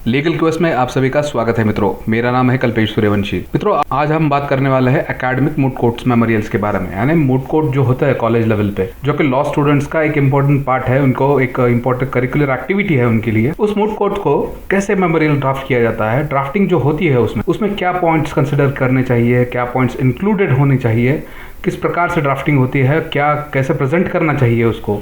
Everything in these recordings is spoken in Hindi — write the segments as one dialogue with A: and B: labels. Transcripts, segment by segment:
A: लीगल क्वेस्ट में आप सभी का स्वागत है मित्रों। मेरा नाम है कल्पेश सूर्यवंशी। मित्रों, आज हम बात करने वाले हैं एकेडमिक मूड कोर्ट्स मेमोरियल्स के बारे में। यानी मूड कोर्ट जो होता है कॉलेज लेवल पे, जो कि लॉ स्टूडेंट्स का एक इंपॉर्टेंट पार्ट है, उनको एक इंपॉर्टेंट करिकुलर एक्टिविटी है उनके लिए। उस मूड कोर्ट को कैसे मेमोरियल ड्राफ्ट किया जाता है, ड्राफ्टिंग जो होती है उसमें क्या पॉइंट्स कंसिडर करने चाहिए, क्या पॉइंट्स इंक्लूडेड होने चाहिए, किस प्रकार से ड्राफ्टिंग होती है, क्या कैसे प्रेजेंट करना चाहिए उसको,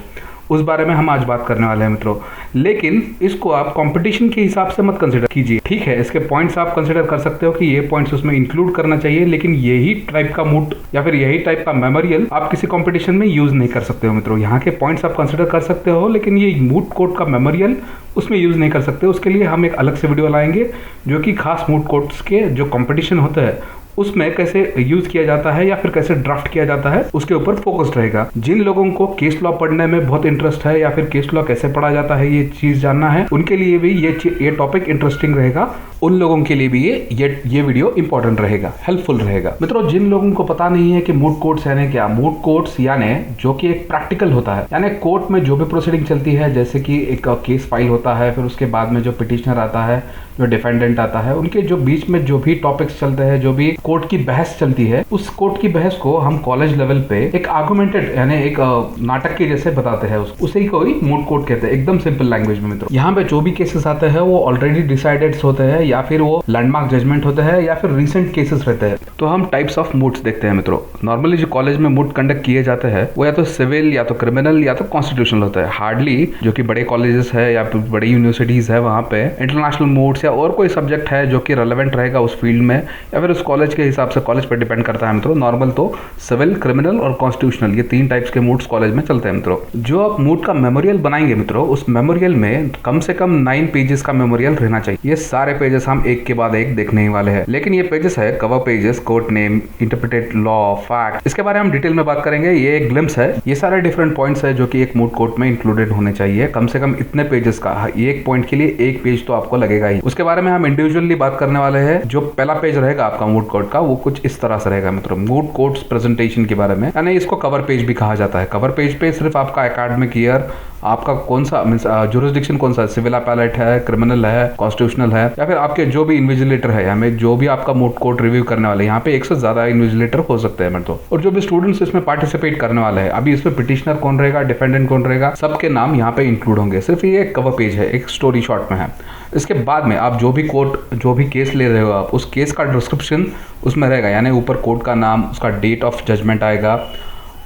A: उस बारे में हम आज बात करने वाले हैं मित्रों। लेकिन इसको आप कंपटीशन के हिसाब से मत कंसिडर कीजिए, ठीक है। इसके पॉइंट्स आप कंसिडर कर सकते हो कि ये पॉइंट्स उसमें इंक्लूड करना चाहिए, लेकिन यही टाइप का मूड या फिर यही टाइप का मेमोरियल आप किसी कंपटीशन में यूज नहीं कर सकते हो मित्रों। यहाँ के पॉइंट्स आप कंसिडर कर सकते हो, लेकिन ये मूड कोर्ट का मेमोरियल उसमें यूज नहीं कर सकते। उसके लिए हम एक अलग से वीडियो लाएंगे जो कि खास मूड कोर्ट्स के जो कंपटीशन होता है उसमें कैसे यूज किया जाता है या फिर कैसे ड्राफ्ट किया जाता है उसके ऊपर फोकस्ड रहेगा। जिन लोगों को केस लॉ पढ़ने में बहुत इंटरेस्ट है या फिर केस लॉ कैसे पढ़ा जाता है ये चीज जानना है, उनके लिए भी ये टॉपिक इंटरेस्टिंग रहेगा। उन लोगों के लिए भी ये वीडियो इंपॉर्टेंट रहेगा, हेल्पफुल रहेगा। मित्रों, जिन लोगों को पता नहीं है कि मूड कोर्ट्स यानी क्या, मूड कोर्ट्स यानी जो कि एक प्रैक्टिकल होता है, यानी कोर्ट में जो भी प्रोसीडिंग चलती है, जैसे कि एक केस फाइल होता है, फिर उसके बाद में जो पिटिशनर आता है, जो डिफेंडेंट आता है, उनके जो बीच में जो भी टॉपिक्स चलते हैं, जो भी कोर्ट की बहस चलती है, उस कोर्ट की बहस को हम कॉलेज लेवल पे एक आर्गुमेंटेड यानी एक नाटक के जैसे बताते हैं, उसे ही कोई मूड कोर्ट कहते हैं, एकदम सिंपल लैंग्वेज में मित्रों। यहाँ पे जो भी केसेस आते हैं वो ऑलरेडी डिसाइडेड होते हैं, या फिर वो लैंडमार्क जजमेंट होते हैं, या फिर रिसेंट केसेस रहते हैं। तो हम टाइप्स ऑफ मूड्स देखते हैं मित्रों। नॉर्मली जो कॉलेज में मूड कंडक्ट किए जाते हैं वो या तो सिविल, या तो क्रिमिनल, या तो कॉन्स्टिट्यूशनल होता है। हार्डली जो कि बड़े कॉलेजेस है या फिर बड़ी यूनिवर्सिटीज है, वहाँ पे इंटरनेशनल मूड्स या और कोई सब्जेक्ट है जो कि रेलेवेंट रहेगा उस फील्ड में, या फिर उस कॉलेज के हिसाब से, कॉलेज पर डिपेंड करता है मित्रों। नॉर्मल तो सिविल, क्रिमिनल और कॉन्स्टिट्यूशनल, ये 3 टाइप्स के मूड्स कॉलेज में चलते हैं मित्रों। जो आप मूड का मेमोरियल बनाएंगे मित्रों, उस मेमोरियल में कम से कम 9 पेजेस का मेमोरियल रहना चाहिए। ये सारे पेजेस हम एक के बाद एक देखने ही वाले हैं, लेकिन ये पेजेस है cover pages, court name, interpreted law, fact, इसके बारे में हम डिटेल में बात करेंगे। ये एक ग्लिम्स है, ये सारे डिफरेंट पॉइंट्स है जो कि एक मूड कोर्ट में इंक्लूडेड होने चाहिए। कम से कम इतने पेजेस का, एक पॉइंट के लिए एक पेज तो आपको लगेगा ही। उसके बारे में हम इंडिविजुअली बात करने वाले हैं। जो पहला पेज रहेगा आपका मूड कोर्ट का, वो कुछ इस तरह से रहेगा मित्रों, मूड कोर्ट्स प्रेजेंटेशन के बारे में, यानी इसको कवर पेज भी कहा जाता है। कवर पेज पे सिर्फ आपका एकेडमिक ईयर, आपका कौन सा जुरिस्डिक्शन कौन सा, सिविल अपैलेट है, क्रिमिनल है, कॉन्स्टिट्यूशनल है, या फिर आपके जो भी इन्विजिलेटर है, हमें जो भी आपका मूड कोर्ट रिव्यू करने वाले, यहाँ पे 1 से ज्यादा इन्विजिलेटर हो सकते हैं मित्रों। और जो भी स्टूडेंट्स इसमें पार्टिसिपेट करने वाले हैं, अभी इसमें पिटिशनर कौन रहेगा, डिफेंडेंट कौन रहेगा, सबके नाम यहाँ पे इंक्लूड होंगे। सिर्फ ये कवर पेज है, एक स्टोरी शॉर्ट में है। इसके बाद में आप जो भी केस ले रहे हो, आप उस केस का डिस्क्रिप्शन उसमें रहेगा, यानी ऊपर कोर्ट का नाम, उसका डेट ऑफ जजमेंट आएगा,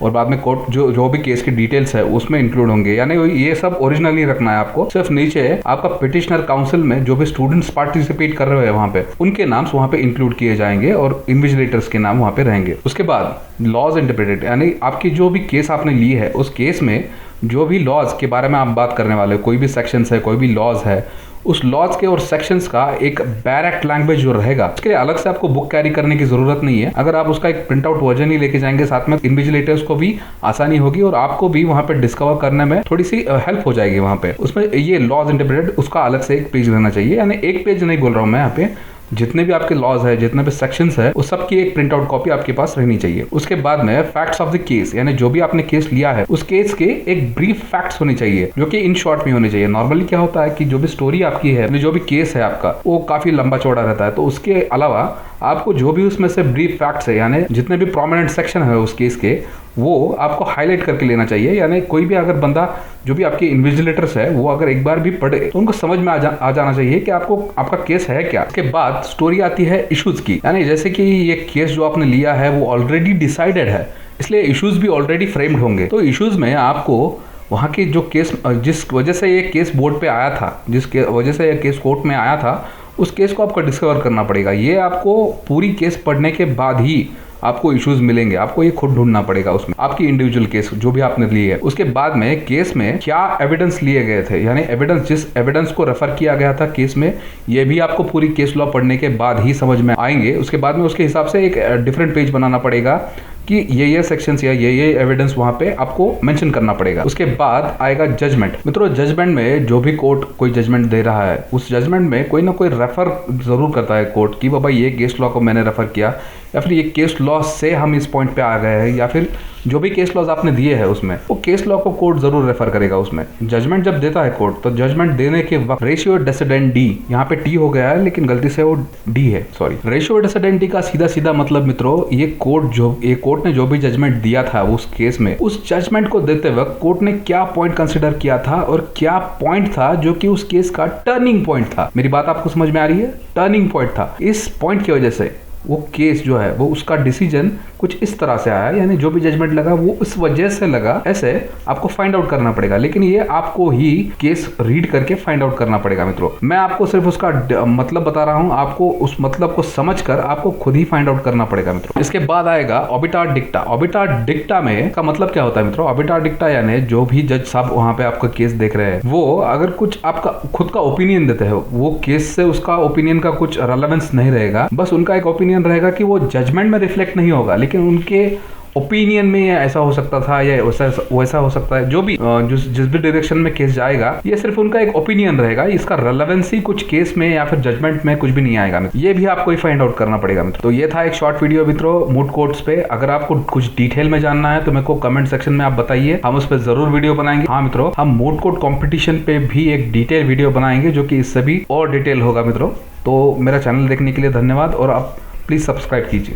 A: और बाद में कोर्ट जो भी केस की डिटेल्स है उसमें इंक्लूड होंगे। यानी ये सब ओरिजिनली रखना है आपको। सिर्फ नीचे आपका पिटिशनर काउंसिल में जो भी स्टूडेंट्स पार्टिसिपेट कर रहे हैं वहाँ पे, उनके नाम वहाँ पे इंक्लूड किए जाएंगे और इन्विजिलेटर्स के नाम वहाँ पे रहेंगे। उसके बाद लॉज इंटरप्रेटेड, यानी आपकी जो भी केस आपने ली है, उस केस में जो भी लॉज के बारे में आप बात करने वाले हो, कोई भी सेक्शंस है, कोई भी लॉज है, उस लॉज के और सेक्शंस का एक डायरेक्ट लैंग्वेज जो रहेगा, उसके लिए अलग से आपको बुक कैरी करने की जरूरत नहीं है। अगर आप उसका एक प्रिंट आउट वर्जन ही लेके जाएंगे साथ में, इन्विजिलेटर्स को भी आसानी होगी और आपको भी वहां पे डिस्कवर करने में थोड़ी सी हेल्प हो जाएगी। वहां पे उसमें ये लॉज इंटरप्रेटेड, उसका अलग से एक पेज रहना चाहिए। यानी एक पेज नहीं बोल रहा हूं मैं यहाँ पे, जितने भी आपके लॉज है, जितने भी सेक्शंस है, उस सब की एक प्रिंट आउट कॉपी आपके पास रहनी चाहिए। उसके बाद में फैक्ट्स ऑफ द केस, यानी जो भी आपने केस लिया है उस केस के एक ब्रीफ फैक्ट्स होने चाहिए, जो कि इन शॉर्ट में होने चाहिए। नॉर्मली क्या होता है कि जो भी स्टोरी आपकी है, जो भी केस है आपका, वो काफी लंबा चौड़ा रहता है, तो उसके अलावा आपको जो भी उसमें से ब्रीफ फैक्ट्स है, यानी जितने भी प्रोमिनेंट सेक्शन है उस केस के, वो आपको हाईलाइट करके लेना चाहिए। यानी कोई भी अगर बंदा, जो भी आपके इन्विजिलेटर्स है, वो अगर एक बार भी पढ़े तो उनको समझ में आ जाना चाहिए कि आपका केस है क्या। उसके बाद स्टोरी आती है इश्यूज की, यानी जैसे कि ये केस जो आपने लिया है वो ऑलरेडी डिसाइडेड है, इसलिए इश्यूज भी ऑलरेडी फ्रेम्ड होंगे। तो इश्यूज में आपको वहाँ की जो केस, जिस वजह से ये केस बोर्ड पे आया था, जिस वजह से ये केस कोर्ट में आया था, उस केस को आपको डिस्कवर करना पड़ेगा। ये आपको पूरी केस पढ़ने के बाद ही आपको इश्यूज मिलेंगे, आपको ये खुद ढूंढना पड़ेगा उसमें, आपकी इंडिविजुअल केस जो भी आपने ली है। उसके बाद में केस में क्या एविडेंस लिए गए थे, यानी एविडेंस, जिस एविडेंस को रेफर किया गया था केस में, ये भी आपको पूरी केस लॉ पढ़ने के बाद ही समझ में आएंगे। उसके बाद में उसके हिसाब से एक डिफरेंट पेज बनाना पड़ेगा कि ये सेक्शंस या ये एविडेंस वहां पे आपको मेंशन करना पड़ेगा। उसके बाद आएगा जजमेंट। मित्रों, जजमेंट में जो भी कोर्ट कोई जजमेंट दे रहा है, उस जजमेंट में कोई ना कोई रेफर जरूर करता है कोर्ट की, बाबा ये केस लॉ को मैंने रेफर किया, या फिर ये केस लॉ से हम इस पॉइंट पे आ गए हैं, या फिर जो भी केस लॉज आपने दिए हैं उसमें वो केस लॉ को कोर्ट जरूर रेफर करेगा। उसमें जजमेंट जब देता है कोर्ट, तो जजमेंट देने के वक्त रेशियो डेसिडेंट डी, यहाँ पे टी हो गया है लेकिन गलती से वो डी है, सॉरी। रेशियो डेसिडेंट डी का सीधा सीधा मतलब मित्रों, ये कोर्ट ने जो भी जजमेंट दिया था उस केस में, उस जजमेंट को देते वक्त कोर्ट ने क्या पॉइंट कंसिडर किया था और क्या पॉइंट था जो कि उस केस का टर्निंग पॉइंट था। मेरी बात आपको समझ में आ रही है? टर्निंग पॉइंट था। इस पॉइंट की वजह से वो केस जो है वो उसका डिसीजन कुछ इस तरह से आया, यानी जो भी जजमेंट लगा वो उस वजह से लगा, ऐसे आपको फाइंड आउट करना पड़ेगा। लेकिन ये आपको ही केस रीड करके फाइंड आउट करना पड़ेगा मित्रों। मैं आपको सिर्फ उसका मतलब बता रहा हूं, आपको उस मतलब को समझकर आपको खुद ही फाइंड आउट करना पड़ेगा मित्रों। इसके बाद आएगा ऑबिटार डिक्टा। ऑबिटार डिक्टा में का मतलब क्या होता है मित्रों? ऑबिटार डिक्टा यानी जो भी जज साहब वहां पे आपका केस देख रहे हैं, वो अगर कुछ आपका खुद का ओपिनियन देते हैं, वो केस से उसका ओपिनियन का कुछ रेलेवेंस नहीं रहेगा, बस उनका एक ओपिनियन रहेगा कि वो जजमेंट में रिफ्लेक्ट नहीं होगा, लेकिन उनके ओपिनियन में ऐसा हो सकता था या वैसा हो सकता है। जो भी जिस भी डायरेक्शन में केस जाएगा, ये सिर्फ उनका एक ओपिनियन रहेगा, इसका रेलेवेंसी कुछ केस में या फिर जजमेंट में कुछ भी नहीं आएगा। ये भी आपको ही फाइंड आउट करना पड़ेगा मित्रों। तो ये था एक शॉर्ट वीडियो मित्रों मूट कोर्ट्स पे। अगर आपको कुछ डिटेल में जानना है तो मेरे को कमेंट सेक्शन में आप बताइए, हम उस पर जरूर वीडियो बनाएंगे। हाँ मित्रों, हम मूट कोर्ट कॉम्पिटिशन पे भी एक डिटेल वीडियो बनाएंगे जो कि इससे भी और डिटेल होगा मित्रों। तो मेरा चैनल देखने के लिए धन्यवाद और आप प्लीज सब्सक्राइब कीजिए।